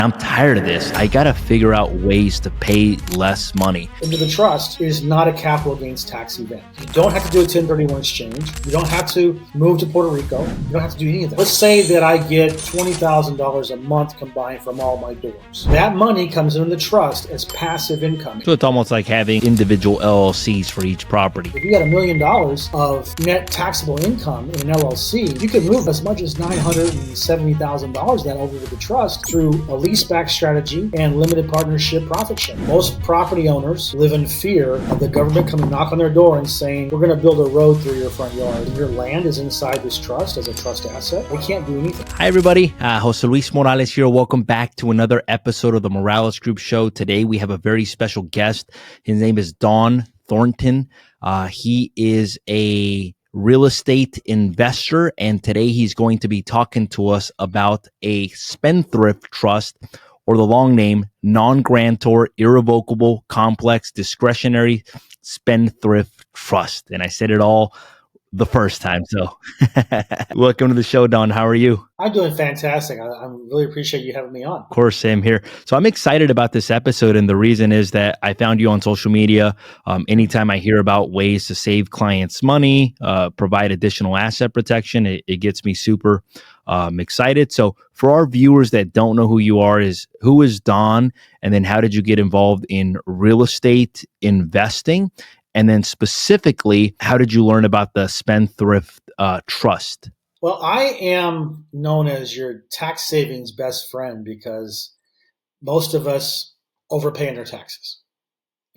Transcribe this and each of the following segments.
I'm tired of this. I got to figure out ways to pay less money. Into the trust is not a capital gains tax event. You don't have to do a 1031 exchange. You don't have to move to Puerto Rico. You don't have to do any of that. Let's say that I get $20,000 a month combined from all my doors. That money comes into the trust as passive income. So it's almost like having individual LLCs for each property. If you got $1 million of net taxable income in an LLC, you can move as much as $970,000 of that over to the trust through a leaseback strategy and limited partnership profit sharing. Most property owners live in fear of the government coming knock on their door and saying, we're going to build a road through your front yard. Your land is inside this trust as a trust asset. We can't do anything. Hi, everybody. Jose Luis Morales here. Welcome back to another episode of the Morales Group Show. Today, we have a very special guest. His name is Don Thornton. He is a real estate investor, and today he's going to be talking to us about a Spendthrift trust, or the long name, non-grantor, irrevocable, complex, discretionary Spendthrift trust. And I said it all the first time. So welcome to the show, Don. How are you? I'm doing fantastic. I really appreciate you having me on. Of course, same here. So I'm excited about this episode. And the reason is that I found you on social media. Anytime I hear about ways to save clients money, provide additional asset protection, it gets me super excited. So for our viewers that don't know who you are, who is Don? And then how did you get involved in real estate investing? And then specifically, how did you learn about the Spendthrift trust? Well, I am known as your tax savings best friend because most of us overpay on our taxes.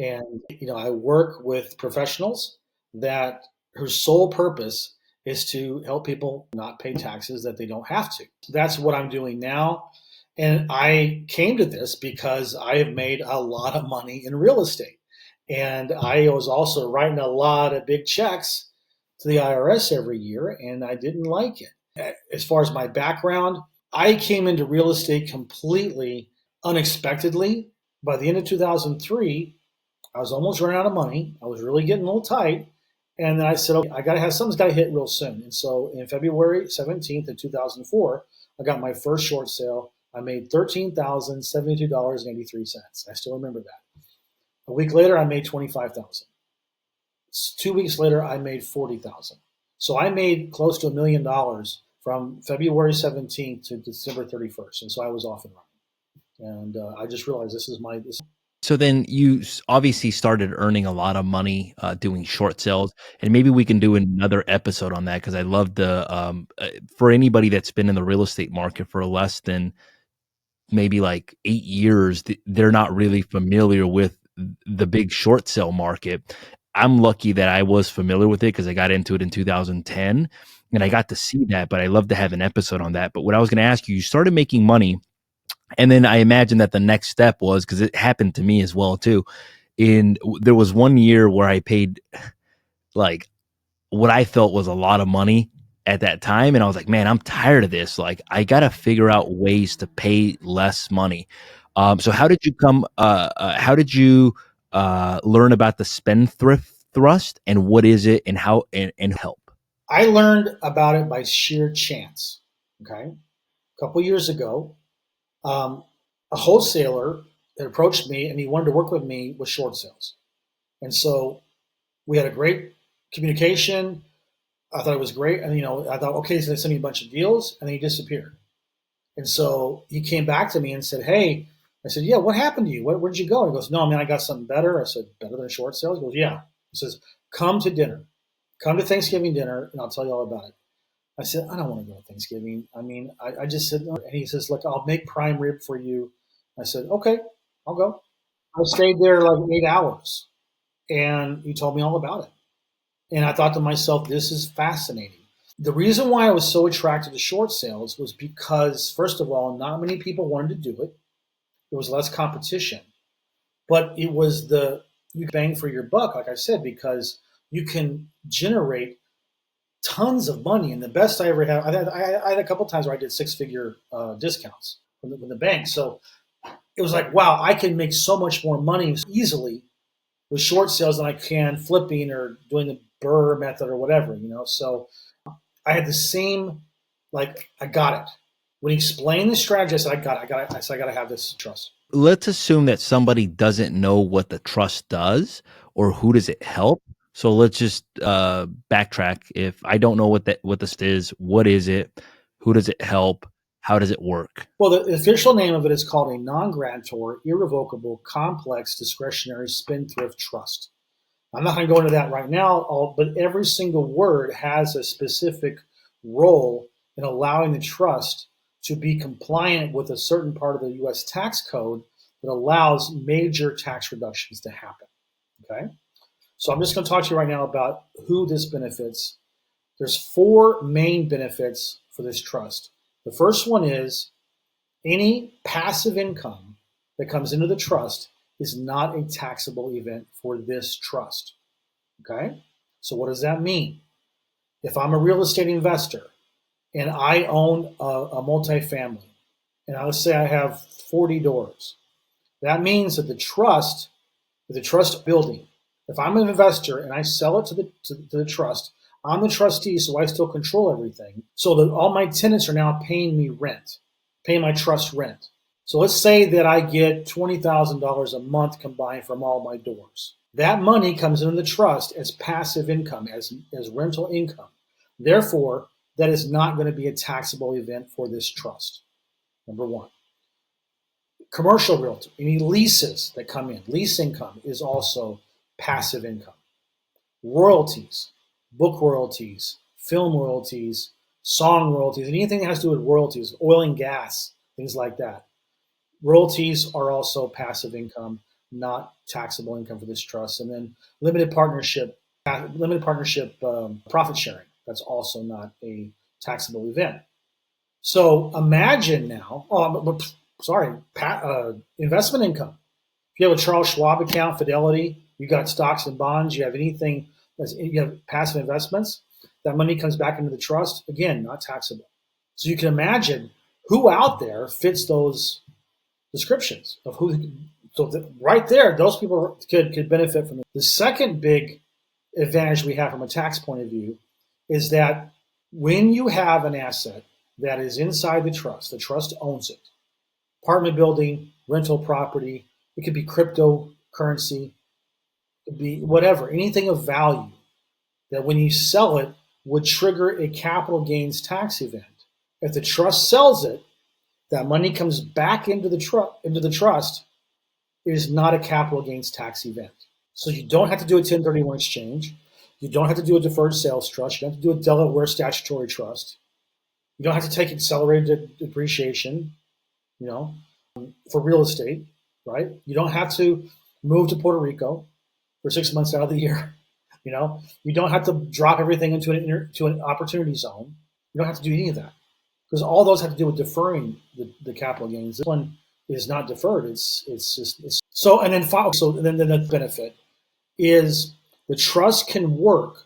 And, I work with professionals whose sole purpose is to help people not pay taxes that they don't have to. That's what I'm doing now. And I came to this because I have made a lot of money in real estate. And I was also writing a lot of big checks to the IRS every year, and I didn't like it. As far as my background, I came into real estate completely unexpectedly. By the end of 2003, I was almost running out of money. I was really getting a little tight. And then I said, okay, something's got to hit real soon. And so in February 17th of 2004, I got my first short sale. I made $13,072.83. I still remember that. A week later, I made $25,000. 2 weeks later, I made $40,000. So I made close to $1 million from February 17th to December 31st. And so I was off and running. And I just realized this. So then you obviously started earning a lot of money doing short sales, and maybe we can do another episode on that because I love for anybody that's been in the real estate market for less than maybe like 8 years, they're not really familiar with the big short sale market. I'm lucky that I was familiar with it because I got into it in 2010 and I got to see that, but I love to have an episode on that. But what I was going to ask you started making money. And then I imagine that the next step was, because it happened to me as well too. There was 1 year where I paid like what I felt was a lot of money at that time. And I was like, man, I'm tired of this. Like, I got to figure out ways to pay less money. So how did you learn about the Spendthrift trust, and what is it, and how and help? I learned about it by sheer chance. Okay. A couple years ago, a wholesaler had approached me and he wanted to work with me with short sales. And so we had a great communication. I thought it was great. And, I thought, okay, so they sent me a bunch of deals, and then he disappeared. And so he came back to me and said, hey, I said, yeah, what happened to you? Where'd you go? He goes, no, man, I got something better. I said, better than short sales? He goes, yeah. He says, come to dinner. Come to Thanksgiving dinner, and I'll tell you all about it. I said, I don't want to go to Thanksgiving. I mean, I just said, no. And he says, look, I'll make prime rib for you. I said, okay, I'll go. I stayed there like 8 hours, and he told me all about it. And I thought to myself, this is fascinating. The reason why I was so attracted to short sales was because, first of all, not many people wanted to do it. There was less competition, but it was you bang for your buck, like I said, because you can generate tons of money. And the best I ever had, I had a couple times where I did 6-figure discounts from the bank. So it was like, wow, I can make so much more money easily with short sales than I can flipping or doing the Burr method or whatever, So I had the same, I got it. When he explained the strategy, I said, I said, I got to have this trust. Let's assume that somebody doesn't know what the trust does or who does it help. So let's just backtrack. If I don't know what this is, what is it? Who does it help? How does it work? Well, the official name of it is called a non-grantor, irrevocable, complex, discretionary spendthrift trust. I'm not going to go into that right now, but every single word has a specific role in allowing the trust to be compliant with a certain part of the U.S. tax code that allows major tax reductions to happen. Okay? So I'm just going to talk to you right now about who this benefits. There's 4 main benefits for this trust. The first one is any passive income that comes into the trust is not a taxable event for this trust. Okay? So what does that mean? If I'm a real estate investor and I own a multifamily, and let's say I have 40 doors, that means that the trust building, if I'm an investor and I sell it to the trust, I'm the trustee, so I still control everything. So that all my tenants are now paying me rent, paying my trust rent. So let's say that I get $20,000 a month combined from all my doors. That money comes into the trust as passive income, as rental income. Therefore, that is not going to be a taxable event for this trust. Number one. Commercial realty, any leases that come in, lease income is also passive income. Royalties, book royalties, film royalties, song royalties, anything that has to do with royalties, oil and gas, things like that. Royalties are also passive income, not taxable income for this trust. And then limited partnership profit sharing, that's also not a taxable event. So imagine now, investment income. If you have a Charles Schwab account, Fidelity, you got stocks and bonds, you have anything, you have passive investments, that money comes back into the trust, again, not taxable. So you can imagine who out there fits those descriptions of who. So right there, those people could benefit from it. The second big advantage we have from a tax point of view is that when you have an asset that is inside the trust owns it. Apartment building, rental property, it could be cryptocurrency, it could be whatever, anything of value that when you sell it would trigger a capital gains tax event. If the trust sells it, that money comes back into the trust. It is not a capital gains tax event. So you don't have to do a 1031 exchange. You don't have to do a deferred sales trust. You don't have to do a Delaware statutory trust. You don't have to take accelerated depreciation, for real estate, right? You don't have to move to Puerto Rico for 6 months out of the year. You don't have to drop everything into an opportunity zone. You don't have to do any of that because all those have to do with deferring the capital gains. This one is not deferred. It's so. And then the benefit is the trust can work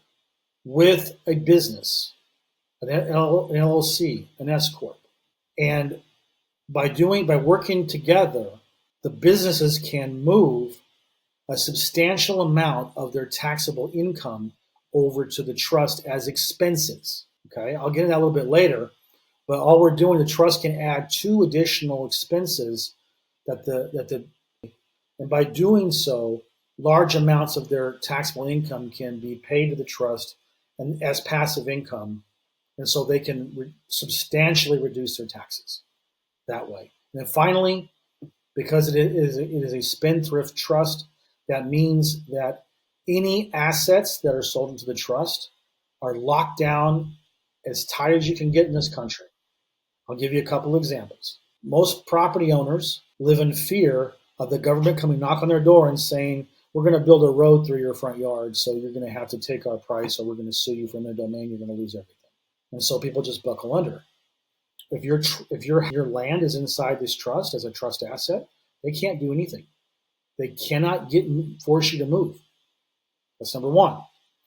with a business, an LLC, an S corp, and by working together, the businesses can move a substantial amount of their taxable income over to the trust as expenses. Okay, I'll get into that a little bit later, but all we're doing, the trust can add 2 additional expenses and by doing so, large amounts of their taxable income can be paid to the trust and as passive income, and so they can substantially reduce their taxes that way. And then finally, because it is a spendthrift trust, that means that any assets that are sold into the trust are locked down as tight as you can get in this country. I'll give you a couple examples. Most property owners live in fear of the government coming knock on their door and saying, we're going to build a road through your front yard, so you're going to have to take our price or we're going to sue you for eminent domain, you're going to lose everything. And so people just buckle under. If your land is inside this trust as a trust asset, they can't do anything. They cannot force you to move. That's number one.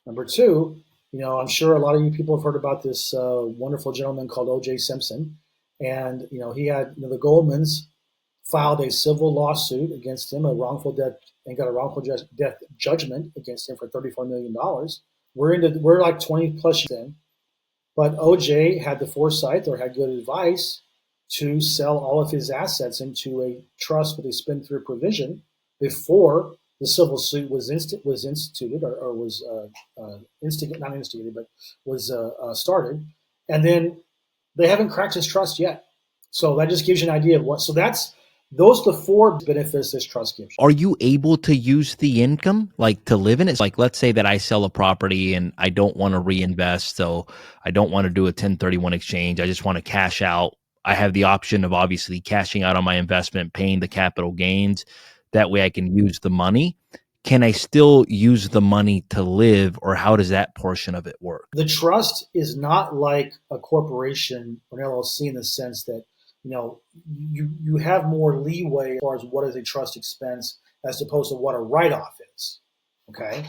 Number two, I'm sure a lot of you people have heard about this wonderful gentleman called O.J. Simpson, and he had the Goldmans filed a civil lawsuit against him, got a wrongful death judgment against him for $34 million. We're like 20 plus years in, but OJ had the foresight or had good advice to sell all of his assets into a trust with a spendthrift provision before the civil suit was instituted or was not instigated, but was started. And then they haven't cracked his trust yet. So that just gives you an idea of what. So those are the four benefits this trust gives you. Are you able to use the income, like, to live in it? Like, let's say that I sell a property and I don't want to reinvest, so I don't want to do a 1031 exchange. I just want to cash out. I have the option of obviously cashing out on my investment, paying the capital gains. That way I can use the money. Can I still use the money to live, or how does that portion of it work? The trust is not like a corporation or an LLC in the sense that you have more leeway as far as what is a trust expense as opposed to what a write-off is. Okay,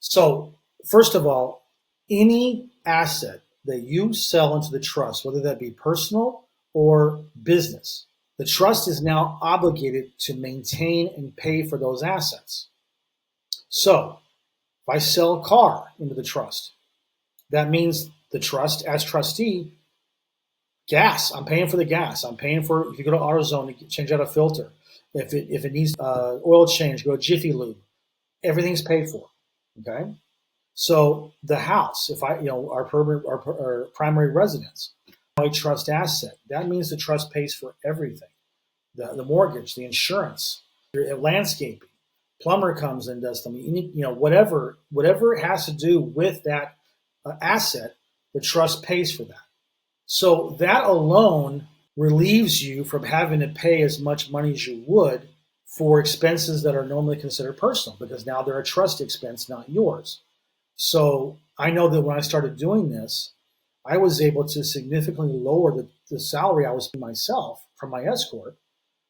so first of all, any asset that you sell into the trust, whether that be personal or business, the trust is now obligated to maintain and pay for those assets. So if I sell a car into the trust, that means the trust, as trustee, gas. I'm paying for the gas. I'm paying for, if you go to AutoZone to change out a filter. If it needs oil change, go to Jiffy Lube. Everything's paid for. Okay. So the house, if our primary residence, a trust asset, that means the trust pays for everything. The mortgage, the insurance, your landscaping, plumber comes and does something. Whatever it has to do with that asset, the trust pays for that. So that alone relieves you from having to pay as much money as you would for expenses that are normally considered personal, because now they're a trust expense, not yours. So I know that when I started doing this, I was able to significantly lower the salary I was paying myself from my escort,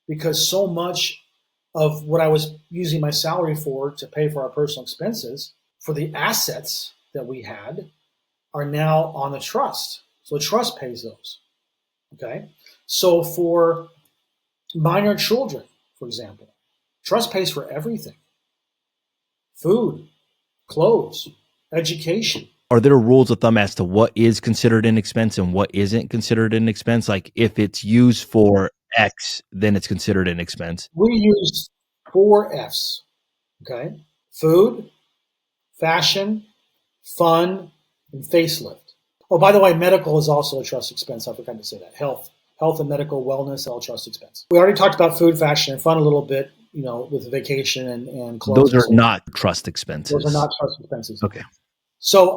because so much of what I was using my salary for to pay for our personal expenses for the assets that we had are now on the trust. So the trust pays those. Okay. So for minor children, for example, trust pays for everything: food, clothes, education. Are there rules of thumb as to what is considered an expense and what isn't considered an expense? Like, if it's used for X, then it's considered an expense. We use 4 F's. Okay. Food, fashion, fun, and facelift. Oh, by the way, medical is also a trust expense. I forgot to say that. Health and medical wellness, all trust expense. We already talked about food, fashion, and fun a little bit, with vacation and clothes. Those are not trust expenses. Those are not trust expenses. Okay. So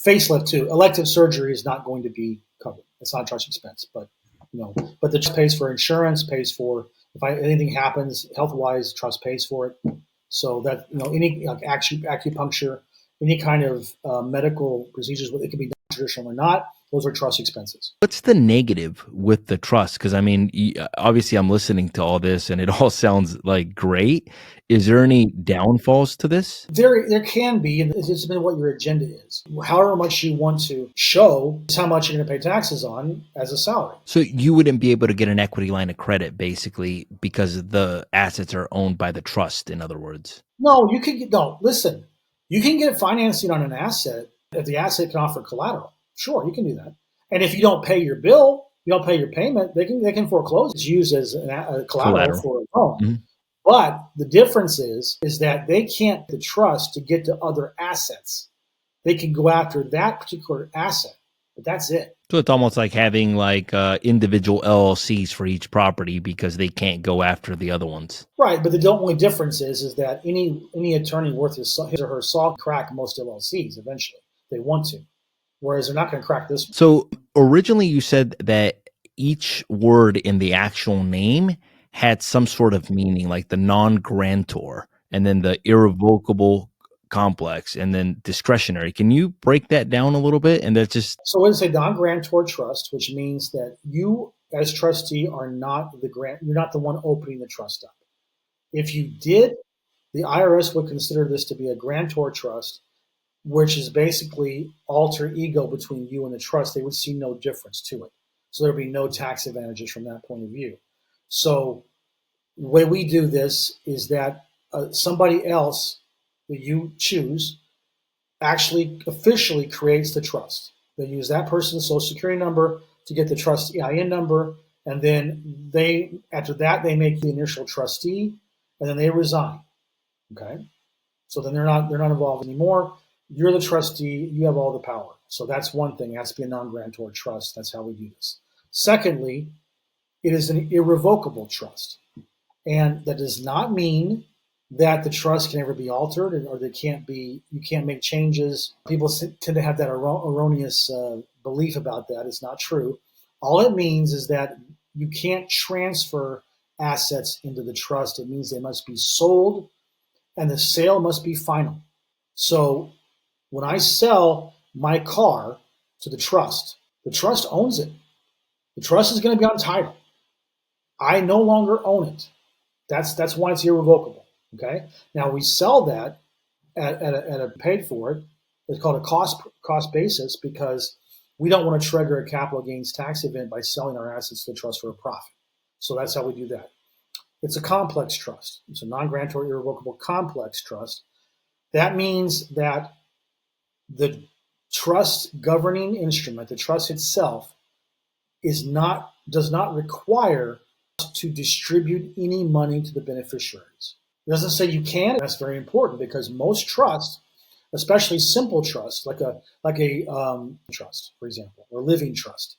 facelift too. Elective surgery is not going to be covered. It's not a trust expense, but the trust pays for insurance, pays for if anything happens health-wise, trust pays for it. So that any like acupuncture, any kind of medical procedures, whether it can be traditional or not, those are trust expenses. What's the negative with the trust? Because I mean, obviously, I'm listening to all this, and it all sounds like great. Is there any downfalls to this? There can be, and it's been what your agenda is. However much you want to show is how much you're going to pay taxes on as a salary. So you wouldn't be able to get an equity line of credit, basically, because the assets are owned by the trust. In other words, no, you can get no. Listen, you can get financing on an asset if the asset can offer collateral. Sure, you can do that. And if you don't pay your bill, you don't pay your payment, they can foreclose. It's used as a collateral for a loan. Mm-hmm. But the difference is that they can't the trust to get to other assets. They can go after that particular asset, but that's it. So it's almost like having individual LLCs for each property because they can't go after the other ones. Right, but the only difference is that any attorney worth his or her salt crack most LLCs eventually. They want to. Whereas they're not going to crack this one. So originally you said that each word in the actual name had some sort of meaning, like the non-grantor, and then the irrevocable complex, and then discretionary. Can you break that down a little bit? And that's just... So it's a non-grantor trust, which means that you as trustee are not you're not the one opening the trust up. If you did, the IRS would consider this to be a grantor trust, which is basically alter ego between you and the trust. They would see no difference to it. So there would be no tax advantages from that point of view. So the way we do this is that somebody else that you choose actually officially creates the trust. They use that person's social security number to get the trustee EIN number, and then after that they make the initial trustee, and then they resign. Okay, so then they're not involved anymore. You're the trustee. You have all the power. So that's one thing. It has to be a non-grantor trust. That's how we do this. Secondly, it is an irrevocable trust. And that does not mean that the trust can never be altered or you can't make changes. People tend to have that erroneous belief about that. It's not true. All it means is that you can't transfer assets into the trust. It means they must be sold and the sale must be final. So when I sell my car to the trust owns it. The trust is going to be on title. I no longer own it. That's why it's irrevocable. Okay. Now we sell that at a paid for it. It's called a cost basis because we don't want to trigger a capital gains tax event by selling our assets to the trust for a profit. So that's how we do that. It's a complex trust. It's a non-grantor irrevocable complex trust. That means that the trust governing instrument, the trust itself, does not require to distribute any money to the beneficiaries. It doesn't say you can. That's very important because most trusts, especially simple trusts, like a trust, for example, or living trust,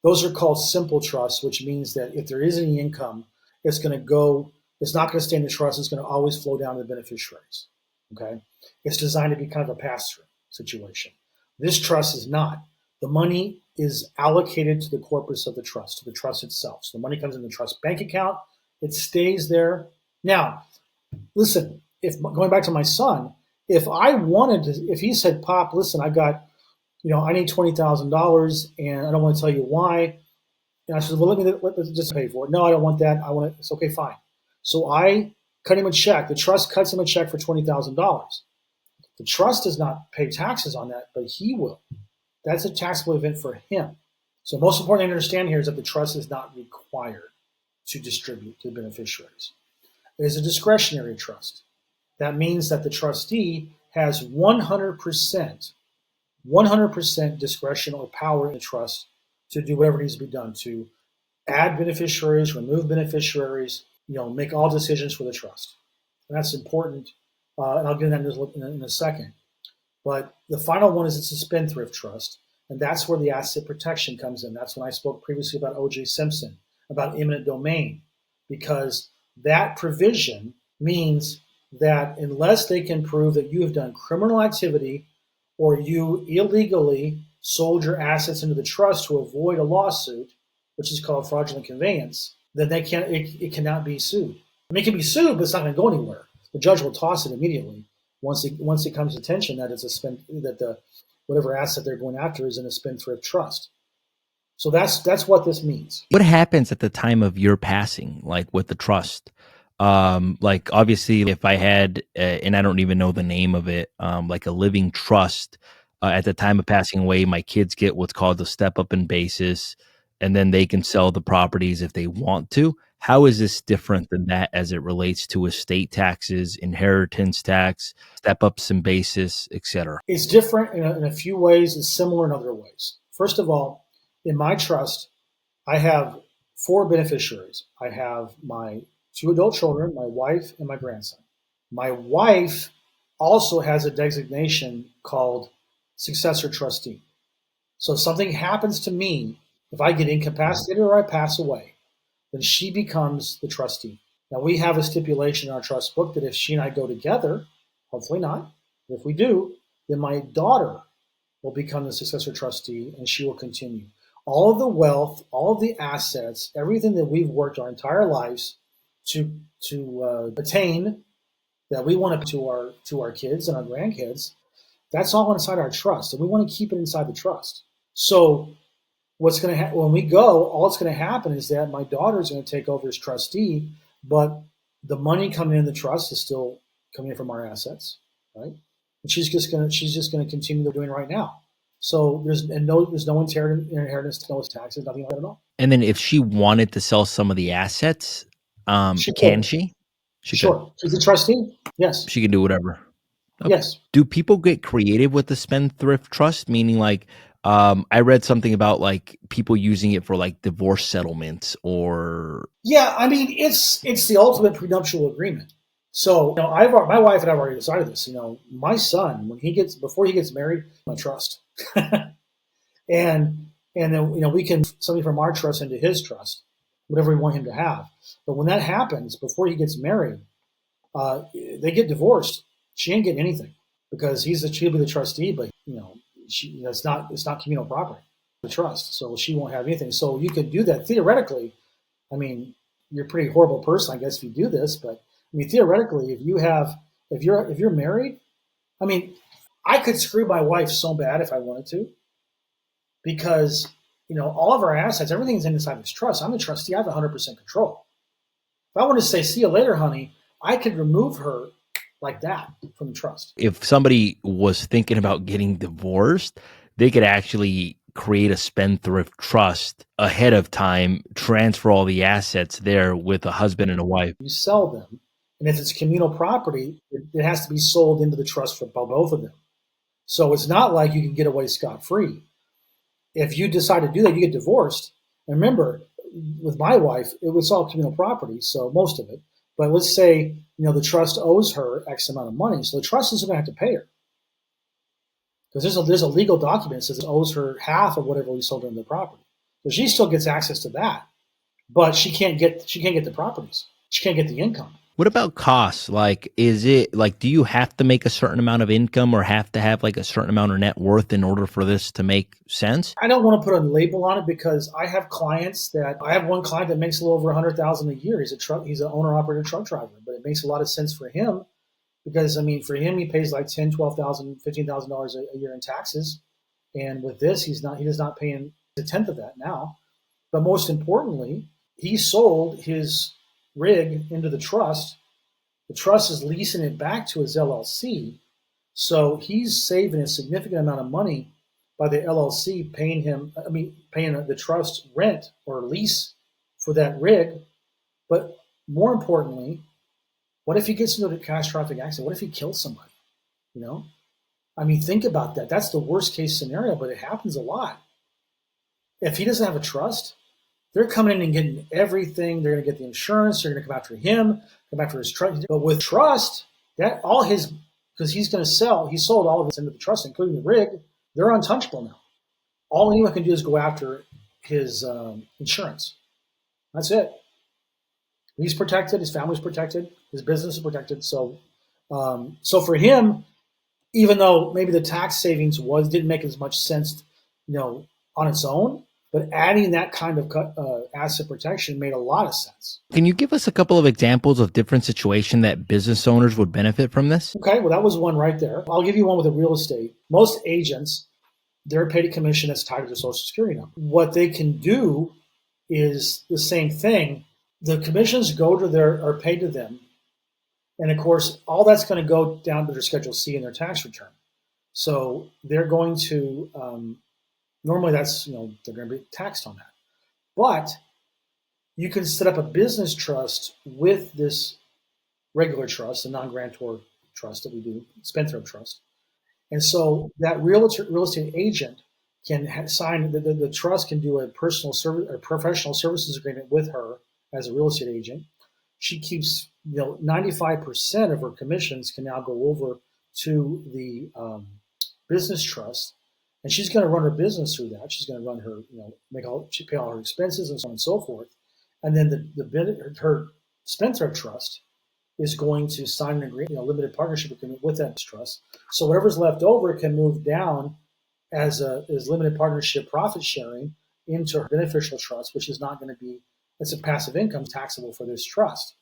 those are called simple trusts, which means that if there is any income, it's not going to stay in the trust. It's going to always flow down to the beneficiaries. Okay, it's designed to be kind of a pass-through situation. This trust is not. The money is allocated to the corpus of the trust, to the trust itself. So the money comes in the trust bank account. It stays there. Now, listen, going back to my son, if he said, Pop, listen, I need $20,000 and I don't want to tell you why. And I said, well, let's just pay for it. No, I don't want that. It's okay, fine. So I cut him a check. The trust cuts him a check for $20,000. The trust does not pay taxes on that, but he will. That's a taxable event for him. So most important thing to understand here is that the trust is not required to distribute to the beneficiaries. It is a discretionary trust. That means that the trustee has 100% discretion or power in the trust to do whatever needs to be done to add beneficiaries, remove beneficiaries, make all decisions for the trust. And that's important. And I'll get into that in a second. But the final one is it's a spendthrift trust, and that's where the asset protection comes in. That's when I spoke previously about O.J. Simpson, about eminent domain, because that provision means that unless they can prove that you have done criminal activity or you illegally sold your assets into the trust to avoid a lawsuit, which is called fraudulent conveyance, then it cannot be sued. I mean, it can be sued, but it's not going to go anywhere. The judge will toss it immediately once it comes to attention that whatever asset they're going after is in a spendthrift trust. So that's what this means. What happens at the time of your passing, like with the trust? Like obviously, if I had, and I don't even know the name of it, like a living trust, at the time of passing away, my kids get what's called the step up in basis, and then they can sell the properties if they want to. How is this different than that as it relates to estate taxes, inheritance tax, step ups in basis, etc.? It's different in a few ways. It's similar in other ways. First of all, in my trust, I have 4 beneficiaries. I have my 2 adult children, my wife, and my grandson. My wife also has a designation called successor trustee. So if something happens to me, if I get incapacitated or I pass away, then she becomes the trustee. Now we have a stipulation in our trust book that if she and I go together, hopefully not, but if we do, then my daughter will become the successor trustee and she will continue. All of the wealth, all of the assets, everything that we've worked our entire lives to attain, that we want to our kids and our grandkids, that's all inside our trust, and we want to keep it inside the trust. So what's going to happen when we go? All that's going to happen is that my daughter is going to take over as trustee, but the money coming in the trust is still coming in from our assets, right? And she's just going to continue doing right now. So there's no inheritance, no taxes, nothing like that at all. And then if she wanted to sell some of the assets, can she? She Sure. could. She's a trustee. Yes. She can do whatever. Okay. Yes. Do people get creative with the spendthrift trust? Meaning, like, I read something about like people using it for like divorce settlements or Yeah, I mean, it's the ultimate prenuptial agreement. So, my wife and I have already decided this. My son, when he gets before he gets married, my trust, and then we can something from our trust into his trust, whatever we want him to have. But when that happens, before he gets married, they get divorced. She ain't getting anything because she'll be the trustee, but it's not communal property, the trust, so she won't have anything. So you could do that theoretically. I mean, you're a pretty horrible person, I guess, if you do this. But I mean, theoretically, if you're married, I mean, I could screw my wife so bad if I wanted to, because all of our assets, everything's inside this trust. I'm the trustee. I have 100% control. If I want to say, "See you later, honey," I could remove her like that from the trust. if somebody was thinking about getting divorced, they could actually create a spendthrift trust ahead of time, transfer all the assets there with a husband and a wife. You sell them, and if it's communal property, it has to be sold into the trust for both of them. So it's not like you can get away scot-free. If you decide to do that, you get divorced. And remember, with my wife, it was all communal property, so most of it. But let's say the trust owes her X amount of money, so the trust isn't going to have to pay her because there's a legal document that says it owes her half of whatever we sold her in the property. So she still gets access to that, but she can't get the properties. She can't get the income. What about costs? Like, is it like, do you have to make a certain amount of income or have to have like a certain amount of net worth in order for this to make sense? I don't want to put a label on it because I have one client that makes a little over $100,000 a year. He's an owner operator truck driver, but it makes a lot of sense for him because, I mean, for him, he pays like $10,000, $12,000, $15,000 a year in taxes. And with this, he does not pay a tenth of that now. But most importantly, he sold his rig into the trust. The trust is leasing it back to his LLC. So he's saving a significant amount of money by the LLC paying the trust rent or lease for that rig. But more importantly, what if he gets into a catastrophic accident? What if he kills somebody? I mean, think about that. That's the worst case scenario, but it happens a lot. If he doesn't have a trust, they're coming in and getting everything. They're going to get the insurance. They're going to come after him, come after his trust. But with trust, because he's going to sell, he sold all of this into the trust, including the rig. They're untouchable now. All anyone can do is go after his insurance. That's it. He's protected. His family's protected. His business is protected. So for him, even though maybe the tax savings didn't make as much sense, on its own, but adding that kind of asset protection made a lot of sense. Can you give us a couple of examples of different situations that business owners would benefit from this? Okay, well, that was one right there. I'll give you one with the real estate. Most agents, they're paid a commission that's tied to their Social Security number. What they can do is the same thing. The commissions are paid to them. And of course, all that's going to go down to their Schedule C in their tax return. So they're going to, normally that's, they're going to be taxed on that. But you can set up a business trust with this regular trust, the non-grantor trust that we do, Spendthrift trust. And so that real estate agent can sign, the trust can do a personal service or professional services agreement with her as a real estate agent. She keeps, 95% of her commissions can now go over to the business trust, and she's going to run her business through that. She's going to run her, pay all her expenses and so on and so forth. And then her Spendthrift trust is going to sign an agreement, limited partnership agreement with that trust. So whatever's left over can move down as limited partnership profit sharing into her beneficial trust, which is not going to be, it's a passive income taxable for this trust.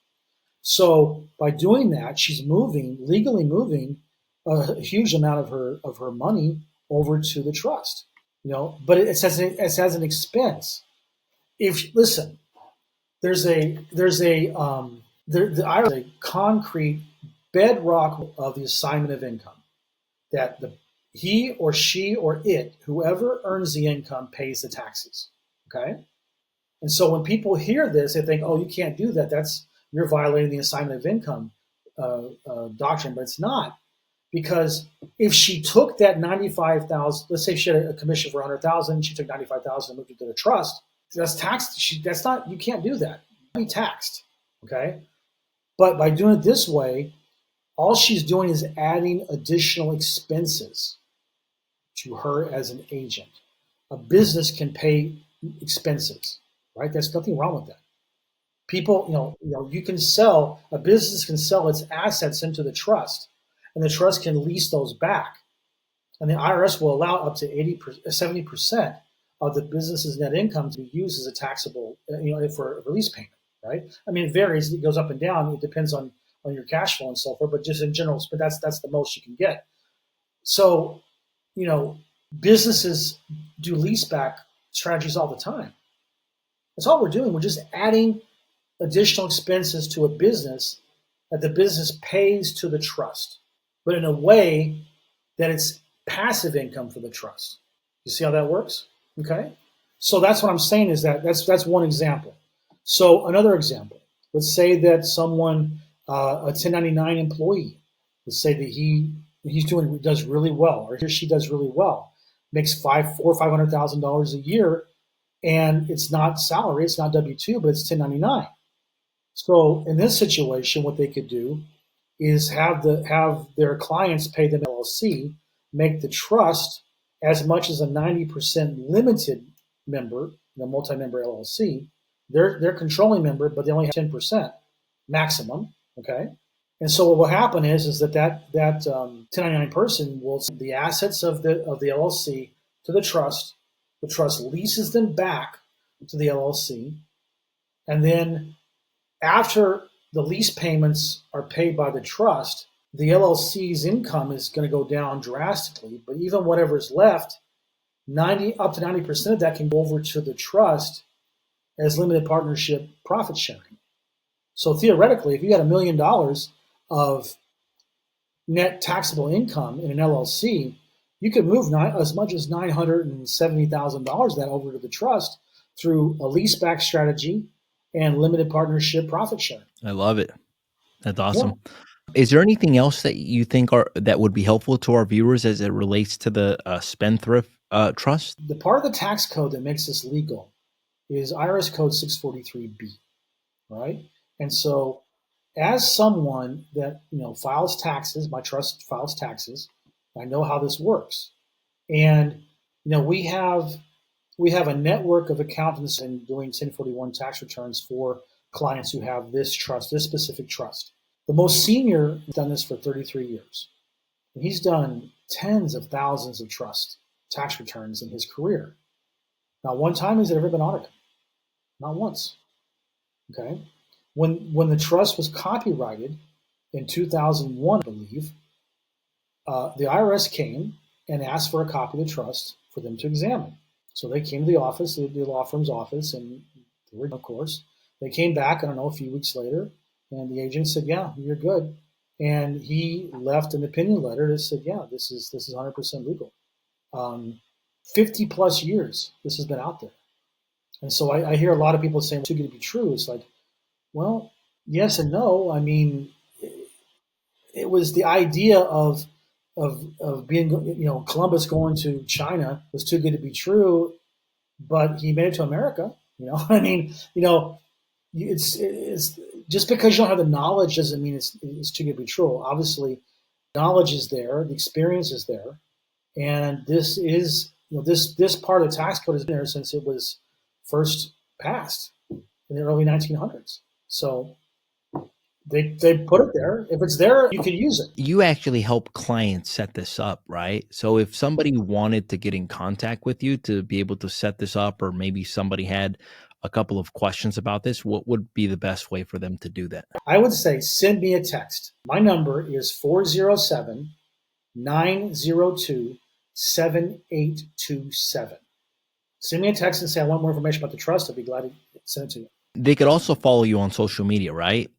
So by doing that, she's legally moving a huge amount of her money over to the trust. But it's as an expense. Listen, there's a concrete bedrock of the assignment of income that he or she or it, whoever earns the income, pays the taxes. Okay, and so when people hear this, they think, "Oh, you can't do that. You're violating the assignment of income doctrine," but it's not, Because if she took that 95,000, let's say she had a commission for 100,000, she took 95,000 and moved it to the trust. That's taxed. That's not. You can't do that. Be taxed. Okay. But by doing it this way, all she's doing is adding additional expenses to her as an agent. A business can pay expenses, right? There's nothing wrong with that. People, you can sell, a business can sell its assets into the trust, and the trust can lease those back. And the IRS will allow up to 70% of the business's net income to be used as a taxable, for a lease payment, right? I mean, it varies, it goes up and down, it depends on your cash flow and so forth, but just in general, but that's the most you can get. So, businesses do leaseback strategies all the time. That's all we're doing. We're just adding additional expenses to a business that the business pays to the trust, but in a way that it's passive income for the trust. You see how that works? Okay. So that's what I'm saying is that's one example. So another example, let's say that someone, a 1099 employee, let's say that does really well, or he or she does really well, makes $400,000 or $500,000 a year, and it's not salary, it's not W-2, but it's 1099. So in this situation, what they could do is have their clients pay them LLC, make the trust as much as a 90% limited member, multi-member LLC. They're controlling member, but they only have 10% maximum. Okay, and so what will happen is that 1099 person will send the assets of the LLC to the trust. The trust leases them back to the LLC, and then after the lease payments are paid by the trust, the LLC's income is going to go down drastically. But even whatever is left, up to 90% of that can go over to the trust as limited partnership profit sharing. So theoretically, if you had $1 million of net taxable income in an LLC, you could move as much as $970,000 of that over to the trust through a leaseback strategy and limited partnership profit sharing. I love it. That's awesome. Yeah. Is there anything else that you think that would be helpful to our viewers as it relates to the Spendthrift trust? The part of the tax code that makes this legal is IRS Code 643B, right? And so as someone that files taxes, my trust files taxes, I know how this works. And we have a network of accountants and doing 1041 tax returns for clients who have this specific trust. The most senior has done this for 33 years. And he's done tens of thousands of trust tax returns in his career. Not one time has it ever been audited. Not once. Okay. When the trust was copyrighted in 2001, I believe, the IRS came and asked for a copy of the trust for them to examine. So they came to the office, the law firm's office, and of course, they came back, I don't know, a few weeks later, and the agent said, yeah, you're good. And he left an opinion letter that said, yeah, this is 100% legal. 50 plus years this has been out there. And so I hear a lot of people saying it's too good to be true. It's like, well, yes and no. I mean, it was the idea of being, Columbus going to China was too good to be true, but he made it to America. I mean, it's just because you don't have the knowledge doesn't mean it's too good to be true. Obviously, knowledge is there, the experience is there, and this is this part of the tax code has been there since it was first passed in the early 1900s. So they put it there. If it's there, you can use it. You actually help clients set this up, right? So if somebody wanted to get in contact with you to be able to set this up, or maybe somebody had a couple of questions about this, what would be the best way for them to do that? I would say send me a text. My number is 407-902-7827. Send me a text and say, I want more information about the trust. I'd be glad to send it to you. They could also follow you on social media, right?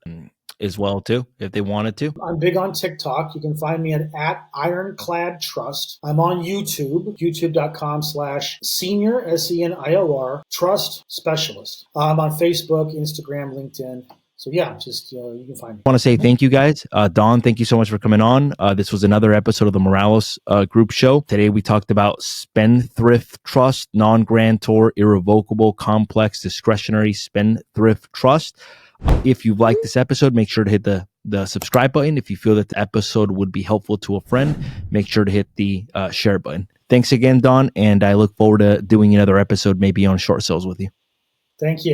As well, too, if they wanted to. I'm big on TikTok. You can find me at Ironclad Trust. I'm on YouTube, youtube.com/senior, SENIOR, trust specialist. I'm on Facebook, Instagram, LinkedIn. So yeah, just you can find me. I want to say thank you guys. Don, thank you so much for coming on. This was another episode of the Morales Group Show. Today we talked about Spendthrift Trust, non-grantor, irrevocable, complex, discretionary Spendthrift Trust. If you like this episode, make sure to hit the subscribe button. If you feel that the episode would be helpful to a friend, make sure to hit the share button. Thanks again, Don, and I look forward to doing another episode maybe on short sales with you. Thank you.